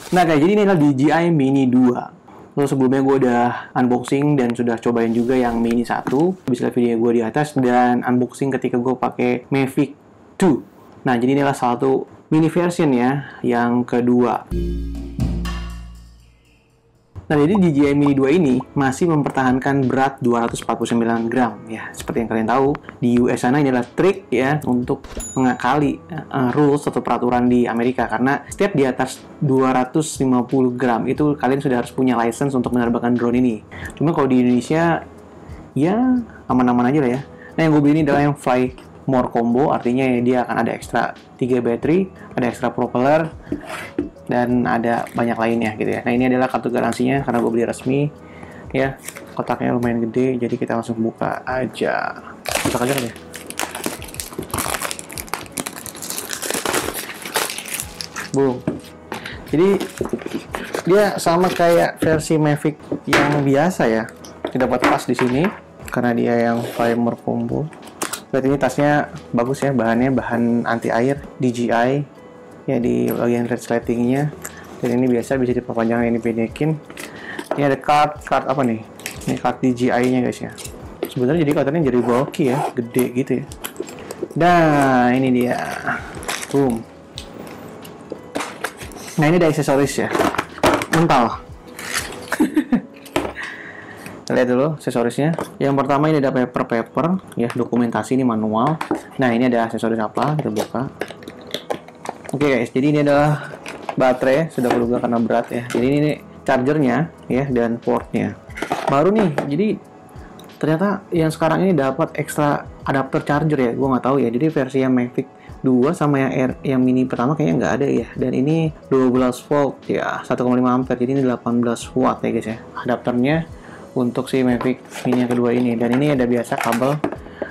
Nah guys, jadi ini adalah DJI Mini 2. Terus sebelumnya gue udah unboxing dan sudah cobain juga yang Mini 1. Bisa lihat video gue di atas dan unboxing ketika gue pakai Mavic 2. Nah, jadi inilah salah satu mini version ya, yang kedua. Nah, jadi DJI Mini 2 ini masih mempertahankan berat 249 gram ya. Seperti yang kalian tahu, di US sana ini adalah trik ya untuk mengakali rules atau peraturan di Amerika, karena setiap di atas 250 gram itu kalian sudah harus punya license untuk menerbangkan drone ini. Cuma kalau di Indonesia ya aman-aman aja lah ya. Nah, yang gue beli ini adalah yang Fly More Combo, artinya ya dia akan ada ekstra 3 baterai, ada ekstra propeller, dan ada banyak lainnya gitu ya. Nah, ini adalah kartu garansinya karena gue beli resmi ya. Kotaknya lumayan gede, jadi kita langsung buka aja. Buka aja ya. Boom. Jadi dia sama kayak versi Mavic yang biasa ya. Kita dapat tas di sini karena dia yang Fly More Combo. Lihat, ini tasnya bagus ya, bahannya bahan anti air DJI ya di bagian resletingnya, dan ini biasa bisa diperpanjang, ini pendekin. Ini ada card apa nih? Ini card DJI-nya guys ya. Sebenarnya jadi kelihatannya jadi bulky ya, gede gitu ya. Nah, ini dia. Boom. Nah, ini ada aksesoris ya. Mental. Lihat dulu aksesorisnya. Yang pertama ini ada paper ya, dokumentasi, ini manual. Nah, ini ada aksesoris apa? Kita buka. Oke guys, jadi ini adalah baterai, sudah berubah karena berat ya. Jadi ini chargernya ya, dan portnya. Baru nih, jadi ternyata yang sekarang ini dapat ekstra adapter charger ya. Gue nggak tahu ya. Jadi versi yang Mavic 2 sama yang Mini pertama kayaknya nggak ada ya. Dan ini 12 volt ya, 1,5 ampere. Jadi ini 18 watt ya guys ya. Adapternya untuk si Mavic Mini yang kedua ini. Dan ini ada biasa kabel,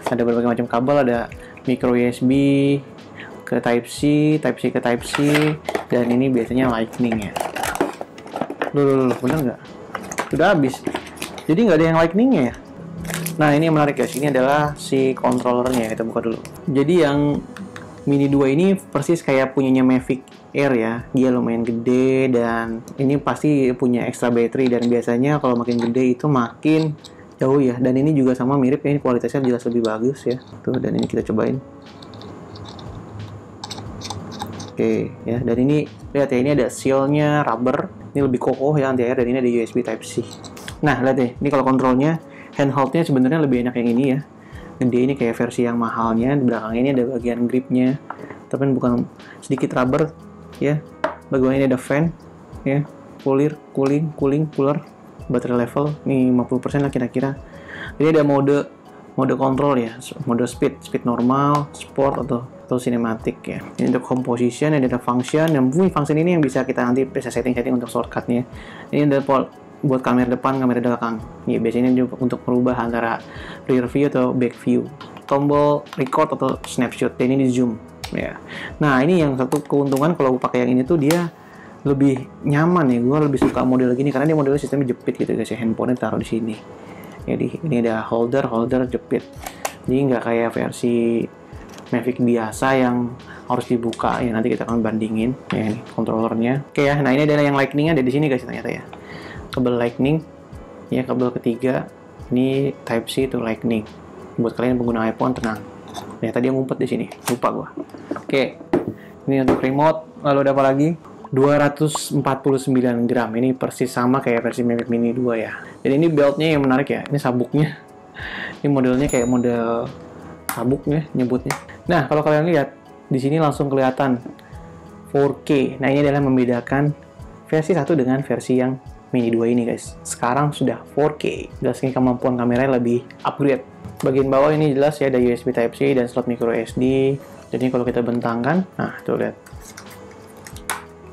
ada berbagai macam kabel, ada micro USB ke Type-C ke Type-C, dan ini biasanya Lightning ya. Loh, bener nggak? Sudah habis. Jadi nggak ada yang Lightning-nya ya. Nah, ini yang menarik guys. Ini adalah si controllernya. Kita buka dulu. Jadi yang Mini 2 ini persis kayak punyanya Mavic Air ya. Dia lumayan gede dan ini pasti punya extra battery, dan biasanya kalau makin gede itu makin jauh ya. Dan ini juga sama mirip ya, ini kualitasnya jelas lebih bagus ya. Tuh, dan ini kita cobain. Oke ya, dan ini lihat ya, ini ada seal-nya rubber, ini lebih kokoh ya, anti air, dan ini ada USB Type-C. Nah, lihat deh, ini kalau kontrolnya, handholdnya sebenarnya lebih enak yang ini ya. Gede, ini kayak versi yang mahalnya. Di belakang ini ada bagian gripnya, tapi bukan sedikit rubber ya. Bagian ini ada fan ya, cooling, cooler, battery level ini 50% lah kira-kira. Ini ada mode kontrol ya, mode speed normal, sport atau cinematic ya. Ini untuk composition, ini ada function, dan function ini yang bisa kita nanti bisa setting untuk shortcutnya. Ini ada buat kamera depan, kamera belakang ya, biasanya untuk merubah antara rear view atau back view, tombol record atau snapshot, dan ini zoom ya. Nah, ini yang satu keuntungan kalau pakai yang ini tuh, dia lebih nyaman ya. Gue lebih suka model gini karena dia modelnya sistemnya jepit gitu guys ya. Handphonenya taruh di sini. Jadi ini ada holder jepit. Jadi nggak kayak versi Mavic biasa yang harus dibuka ya. Nanti kita akan bandingin ya, ini kontrolernya. Oke ya. Nah, ini adalah yang Lightning ada di sini guys ternyata ya. Kabel Lightning ya, kabel ketiga. Ini Type-C itu Lightning. Buat kalian pengguna iPhone, tenang. Ternyata dia ngumpet di sini. Lupa gua. Oke. Ini untuk remote. Lalu ada apa lagi? 249 gram. Ini persis sama kayak versi Mavic Mini 2 ya. Dan ini beltnya yang menarik ya. Ini sabuknya. Ini modelnya kayak model sabuknya nyebutnya. Nah, kalau kalian lihat di sini langsung kelihatan 4K. Nah, ini adalah membedakan versi 1 dengan versi yang Mini 2 ini guys. Sekarang sudah 4K. Jelas ini kemampuan kameranya lebih upgrade. Bagian bawah ini jelas ya, ada USB Type-C dan slot micro SD. Jadi kalau kita bentangkan, nah tuh lihat.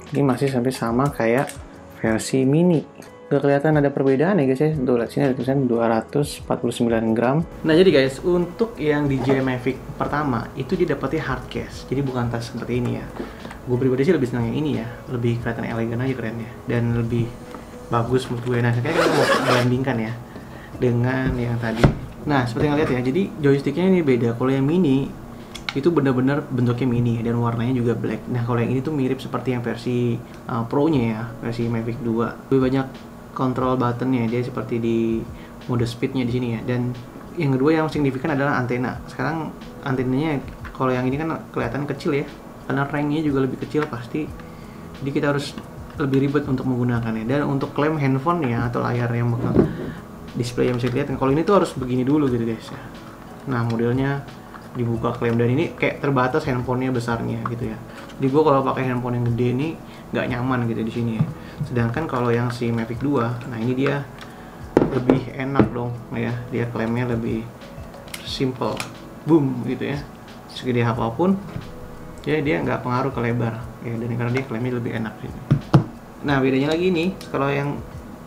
Ini masih sampai sama kayak versi Mini. Gak kelihatan ada perbedaan ya guys ya. Tuh lihat, sini ada tulisan 249 gram. Nah, jadi guys, untuk yang DJI Mavic pertama itu dia dapetnya hard case. Jadi bukan tas seperti ini ya. Gue pribadi sih lebih senang yang ini ya. Lebih kelihatan elegan aja kerennya. Dan lebih bagus menurut gue. Nah, sekarang kita mau bandingkan ya dengan yang tadi. Nah, seperti yang lihat ya. Jadi joysticknya ini beda. Kalau yang Mini itu benar-benar bentuknya mini dan warnanya juga black. Nah kalau yang ini tuh mirip seperti yang versi Pro-nya ya, versi Mavic 2. Lebih banyak control buttonnya, dia seperti di mode speednya di sini ya. Dan yang kedua yang signifikan adalah antena. Sekarang antenanya kalau yang ini kan kelihatan kecil ya, karena ranknya juga lebih kecil pasti. Jadi kita harus lebih ribet untuk menggunakannya. Dan untuk klaim handphone ya atau layar yang display yang bisa dilihat, kalau ini tuh harus begini dulu gitu guys ya. Nah modelnya dibuka klaim, dan ini kayak terbatas handphonenya besarnya gitu ya. Jadi gue kalau pakai handphone yang gede ini nggak nyaman gitu di sini ya. Sedangkan kalau yang si Mavic 2, nah ini dia lebih enak dong ya, dia klaimnya lebih simple, boom gitu ya, segede apapun ya dia nggak pengaruh ke lebar ya, dan karena dia klaimnya lebih enak gitu. Nah bedanya lagi nih, kalau yang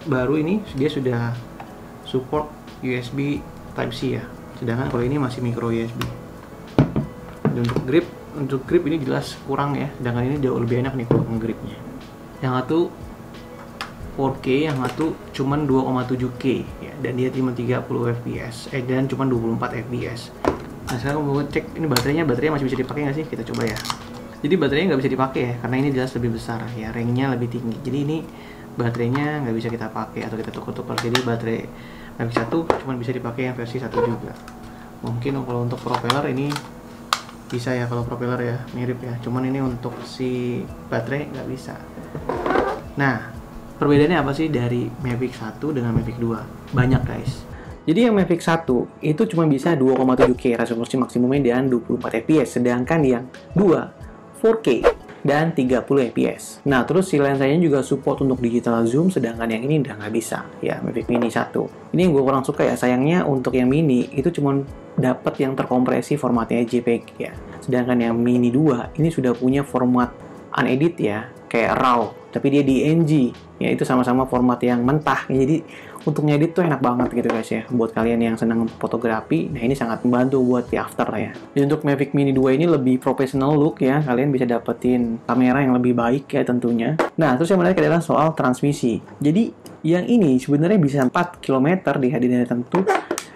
baru ini dia sudah support USB Type-C ya, sedangkan kalau ini masih micro USB. Dan untuk grip ini jelas kurang ya, sedangkan ini jauh lebih enak nih kalau nge-gripnya. Yang satu 4K, yang satu cuman 2,7K ya, dan dia cuma 30 fps dan cuma 24 fps. Nah sekarang mau cek ini baterainya masih bisa dipakai nggak sih, kita coba ya. Jadi baterainya nggak bisa dipakai ya, karena ini jelas lebih besar ya, ranknya lebih tinggi. Jadi ini baterainya nggak bisa kita pakai atau kita tukar-tukar. Jadi baterai Mavic 1 cuma bisa dipakai yang versi 1 juga. Mungkin kalau untuk propeller ini bisa ya, kalau propeller ya mirip ya, cuman ini untuk si baterai nggak bisa. Nah perbedaannya apa sih dari Mavic 1 dengan Mavic 2? Banyak guys. Jadi yang Mavic 1 itu cuma bisa 2,7K resolusi maksimumnya dan 24 fps, sedangkan yang 2 4K dan 30 fps. Nah terus si lensanya juga support untuk digital zoom, sedangkan yang ini udah nggak bisa ya, Mavic Mini 1. Ini yang gue kurang suka ya, sayangnya untuk yang Mini itu cuma dapat yang terkompresi formatnya JPEG ya, sedangkan yang Mini 2 ini sudah punya format unedit ya, kayak RAW, tapi dia DNG ya, itu sama-sama format yang mentah ya. Jadi untuk ngedit tuh enak banget gitu guys ya, buat kalian yang senang fotografi. Nah ini sangat membantu buat di after lah ya. Dan untuk Mavic Mini 2 ini lebih professional look ya, kalian bisa dapetin kamera yang lebih baik ya tentunya. Nah terus yang menarik adalah soal transmisi. Jadi yang ini sebenarnya bisa 4 km di hadinnya tertentu.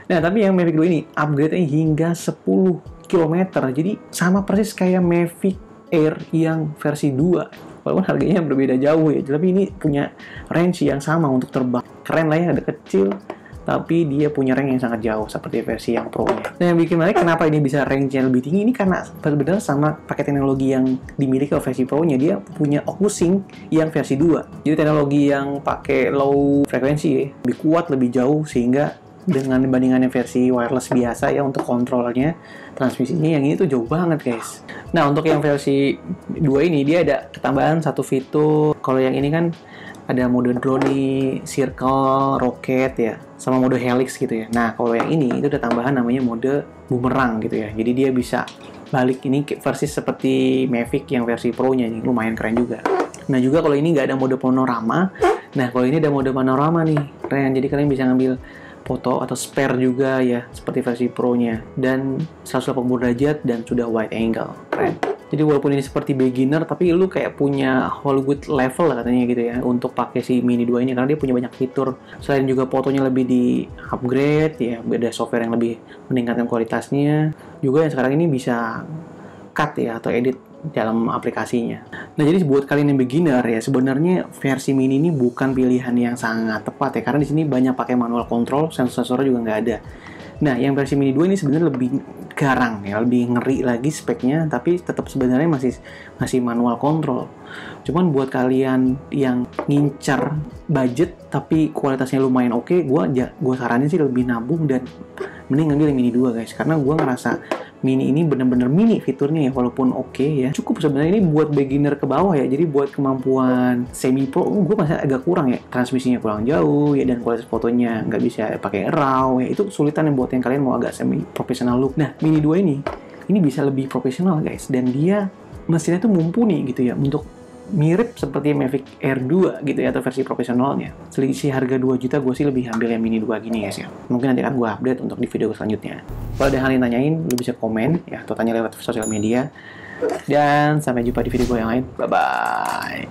Nah tapi yang Mavic 2 ini upgrade-nya hingga 10 km, jadi sama persis kayak Mavic Air yang versi 2. Walaupun harganya berbeda jauh ya, tapi ini punya range yang sama untuk terbang. Keren lah ya, ada kecil, tapi dia punya range yang sangat jauh seperti versi yang Pro-nya. Nah yang bikin menarik kenapa ini bisa range-nya lebih tinggi, ini karena benar-benar sama pakai teknologi yang dimiliki oleh versi Pro-nya. Dia punya Oculus-Sync yang versi 2. Jadi teknologi yang pakai low frekuensi ya, lebih kuat, lebih jauh, sehingga dengan bandingannya versi wireless biasa ya, untuk kontrolnya, transmisinya yang ini tuh jauh banget guys. Nah untuk yang versi 2 ini dia ada ketambahan satu fitur. Kalau yang ini kan ada mode drone, circle, roket ya, sama mode helix gitu ya. Nah kalau yang ini itu ada tambahan namanya mode boomerang gitu ya, jadi dia bisa balik. Ini versi seperti Mavic yang versi Pro-nya nih, lumayan keren juga. Nah juga kalau ini nggak ada mode panorama. Nah kalau ini ada mode panorama nih, keren. Jadi kalian bisa ngambil foto atau spare juga ya, seperti versi Pro-nya, dan 180 derajat dan sudah wide angle, keren. Jadi walaupun ini seperti beginner, tapi lu kayak punya Hollywood level lah katanya gitu ya, untuk pakai si Mini 2 ini, karena dia punya banyak fitur. Selain juga fotonya lebih di upgrade ya, ada software yang lebih meningkatkan kualitasnya, juga yang sekarang ini bisa cut ya atau edit dalam aplikasinya. Nah jadi buat kalian yang beginner ya, sebenarnya versi Mini ini bukan pilihan yang sangat tepat ya, karena di sini banyak pakai manual control, sensor-sensornya juga nggak ada. Nah yang versi Mini 2 ini sebenarnya lebih garang ya, lebih ngeri lagi speknya, tapi tetap sebenarnya masih manual control. Cuman buat kalian yang ngincar budget tapi kualitasnya lumayan oke, gue saranin sih lebih nabung dan mending ngambil yang Mini 2 guys, karena gue ngerasa Mini ini bener-bener mini fiturnya ya, walaupun oke ya, cukup sebenarnya ini buat beginner ke bawah ya. Jadi buat kemampuan semi pro gue masih agak kurang ya, transmisinya kurang jauh ya, dan kualitas fotonya nggak bisa pakai RAW ya, itu kesulitan yang buat yang kalian mau agak semi profesional look. Nah Mini 2 ini bisa lebih profesional guys, dan dia mesinnya tuh mumpuni gitu ya, untuk mirip seperti Mavic Air 2 gitu ya, atau versi profesionalnya. Selisih harga 2 juta, gue sih lebih ambil yang Mini 2 gini guys ya. Mungkin nanti akan gue update untuk di video selanjutnya. Kalau ada hal yang nanyain, lu bisa komen ya, atau tanya lewat sosial media. Dan sampai jumpa di video gue yang lain. Bye-bye.